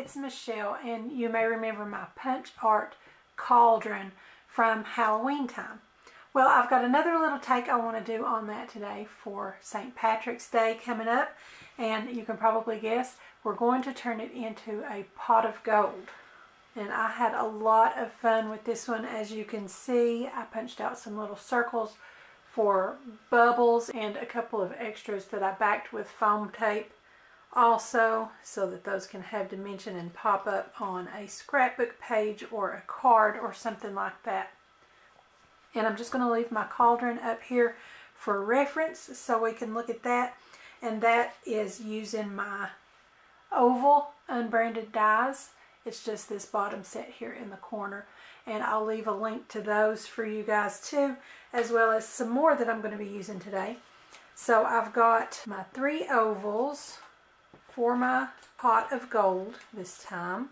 it's Michelle, and you may remember my Punch Art Cauldron from Halloween time. Well, I've got another little take I want to do on that today for St. Patrick's Day coming up, and you can probably guess we're going to turn it into a pot of gold. And I had a lot of fun with this one. As you can see, I punched out some little circles for bubbles and a couple of extras that I backed with foam tape also, so that those can have dimension and pop up on a scrapbook page or a card or something like that. And I'm just going to leave my cauldron up here for reference so we can look at that. And that is using my oval unbranded dies. It's just this bottom set here in the corner. And I'll leave a link to those for you guys too, as well as some more that I'm going to be using today. So I've got my 3 ovals for my pot of gold this time.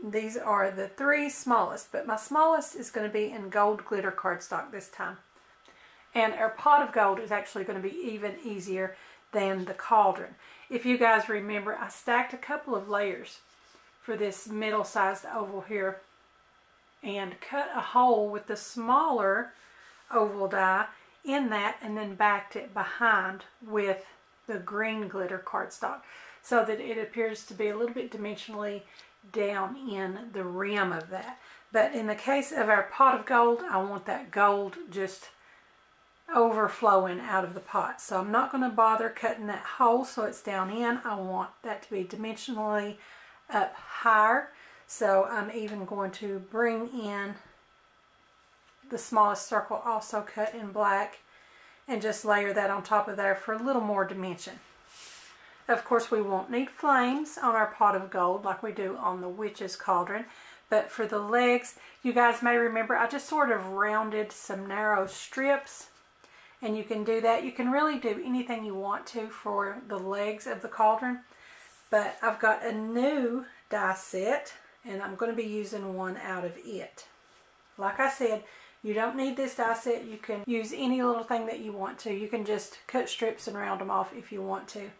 These are the 3 smallest, but my smallest is going to be in gold glitter cardstock this time. And our pot of gold is actually going to be even easier than the cauldron. If you guys remember, I stacked a couple of layers for this middle-sized oval here and cut a hole with the smaller oval die in that, and then backed it behind with the green glitter cardstock so that it appears to be a little bit dimensionally down in the rim of that. But in the case of our pot of gold, I want that gold just overflowing out of the pot. So I'm not going to bother cutting that hole so it's down in. I want that to be dimensionally up higher. So I'm even going to bring in the smallest circle also cut in black and just layer that on top of there for a little more dimension. Of course, we won't need flames on our pot of gold like we do on the witch's cauldron. But for the legs, you guys may remember I just sort of rounded some narrow strips. And you can do that. You can really do anything you want to for the legs of the cauldron. But I've got a new die set, and I'm going to be using one out of it. Like I said, you don't need this die set. You can use any little thing that you want to. You can just cut strips and round them off if you want to.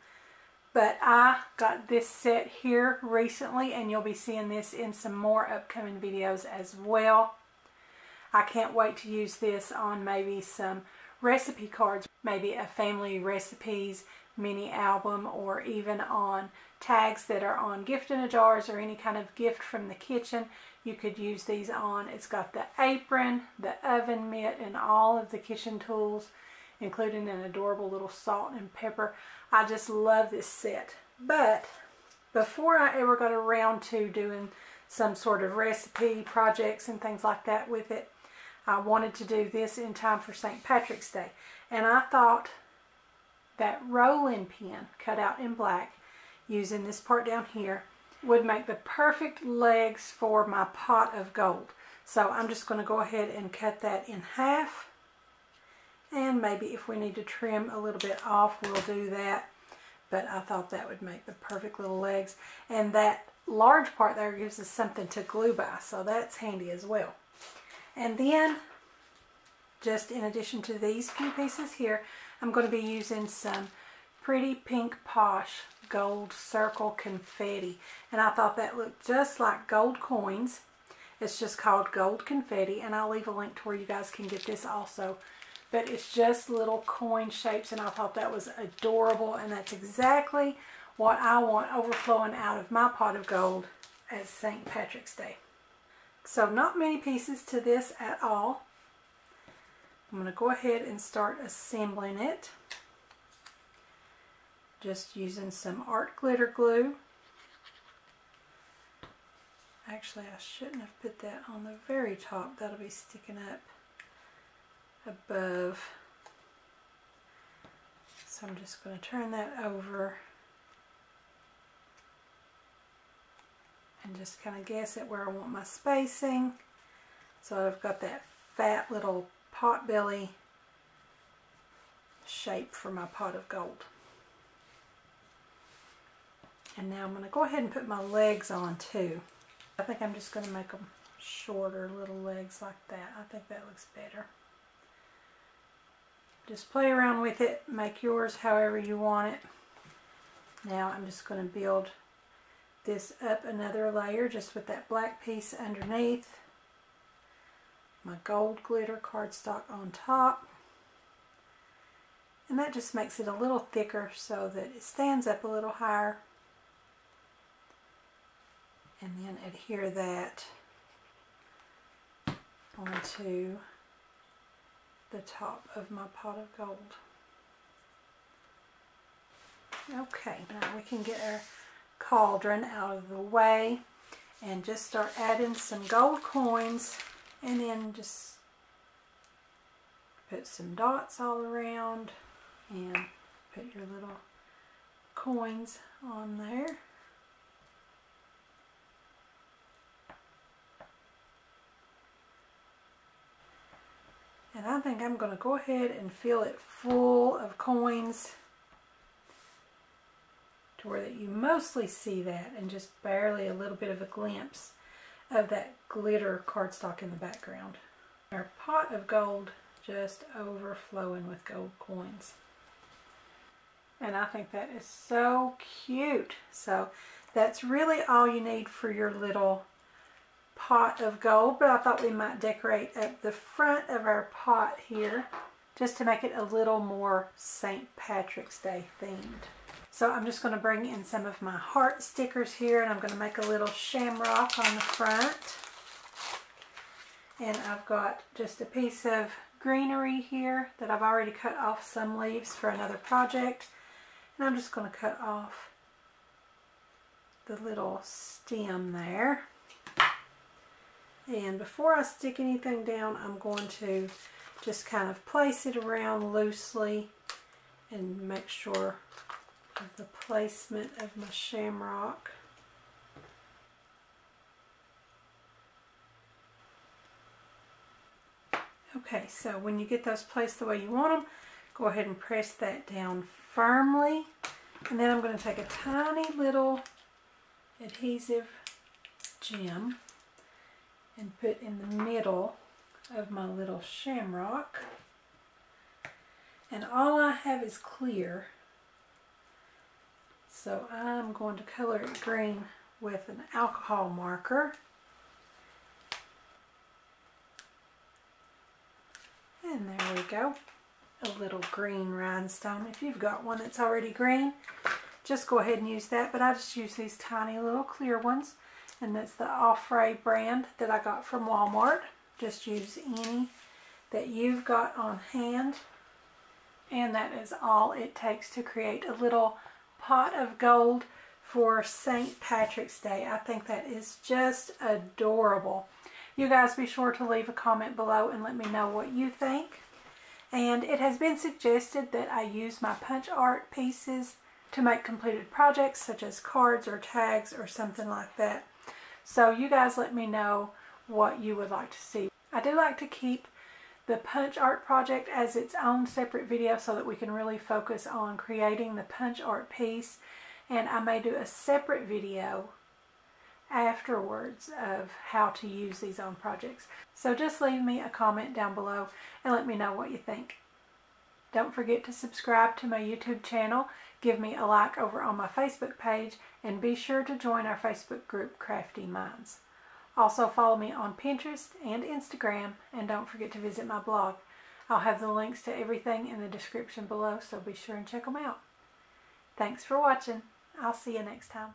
But I got this set here recently, and you'll be seeing this in some more upcoming videos as well. I can't wait to use this on maybe some recipe cards, maybe a family recipes mini album, or even on tags that are on gift in a jars or any kind of gift from the kitchen. You could use these on. It's got the apron, the oven mitt, and all of the kitchen tools, including an adorable little salt and pepper. I just love this set. But before I ever got around to doing some sort of recipe projects and things like that with it, I wanted to do this in time for St. Patrick's Day. And I thought that rolling pin cut out in black, using this part down here, would make the perfect legs for my pot of gold. So I'm just going to go ahead and cut that in half. And maybe if we need to trim a little bit off, we'll do that. But I thought that would make the perfect little legs. And that large part there gives us something to glue by, so that's handy as well. And then, just in addition to these few pieces here, I'm going to be using some pretty pink Posh gold circle confetti. And I thought that looked just like gold coins. It's just called gold confetti, and I'll leave a link to where you guys can get this also. But it's just little coin shapes, and I thought that was adorable, and that's exactly what I want overflowing out of my pot of gold at St. Patrick's Day. So not many pieces to this at all. I'm going to go ahead and start assembling it. Just using some art glitter glue. Actually, I shouldn't have put that on the very top. That'll be sticking up above. So I'm just going to turn that over and just kind of guess at where I want my spacing. So I've got that fat little pot belly shape for my pot of gold. And now I'm going to go ahead and put my legs on too. I think I'm just going to make them shorter little legs like that. I think that looks better. Just play around with it, make yours however you want it. Now I'm just going to build this up another layer just with that black piece underneath. My gold glitter cardstock on top. And that just makes it a little thicker so that it stands up a little higher. And then adhere that onto the top of my pot of gold. Okay, now we can get our cauldron out of the way and just start adding some gold coins, and then just put some dots all around and put your little coins on there. And I think I'm going to go ahead and fill it full of coins to where that you mostly see that and just barely a little bit of a glimpse of that glitter cardstock in the background. Our pot of gold just overflowing with gold coins. And I think that is so cute. So that's really all you need for your little pot of gold, but I thought we might decorate at the front of our pot here just to make it a little more St. Patrick's Day themed. So I'm just going to bring in some of my heart stickers here, and I'm going to make a little shamrock on the front. And I've got just a piece of greenery here that I've already cut off some leaves for another project. And I'm just going to cut off the little stem there. And before I stick anything down, I'm going to just kind of place it around loosely and make sure of the placement of my shamrock. Okay, so when you get those placed the way you want them, go ahead and press that down firmly. And then I'm going to take a tiny little adhesive gem and put in the middle of my little shamrock. And all I have is clear, so I'm going to color it green with an alcohol marker. And there we go, a little green rhinestone. If you've got one that's already green, just go ahead and use that, but I just use these tiny little clear ones, and that's the Offray brand that I got from Walmart. Just use any that you've got on hand, and that is all it takes to create a little pot of gold for St. Patrick's Day. I think that is just adorable. You guys be sure to leave a comment below and let me know what you think. And it has been suggested that I use my punch art pieces to make completed projects such as cards or tags or something like that. So you guys let me know what you would like to see. I do like to keep the punch art project as its own separate video so that we can really focus on creating the punch art piece, and I may do a separate video afterwards of how to use these on projects. So just leave me a comment down below and let me know what you think. Don't forget to subscribe to my YouTube channel, give me a like over on my Facebook page, and be sure to join our Facebook group Craftie Minds. Also follow me on Pinterest and Instagram, and don't forget to visit my blog. I'll have the links to everything in the description below, so be sure and check them out. Thanks for watching. I'll see you next time.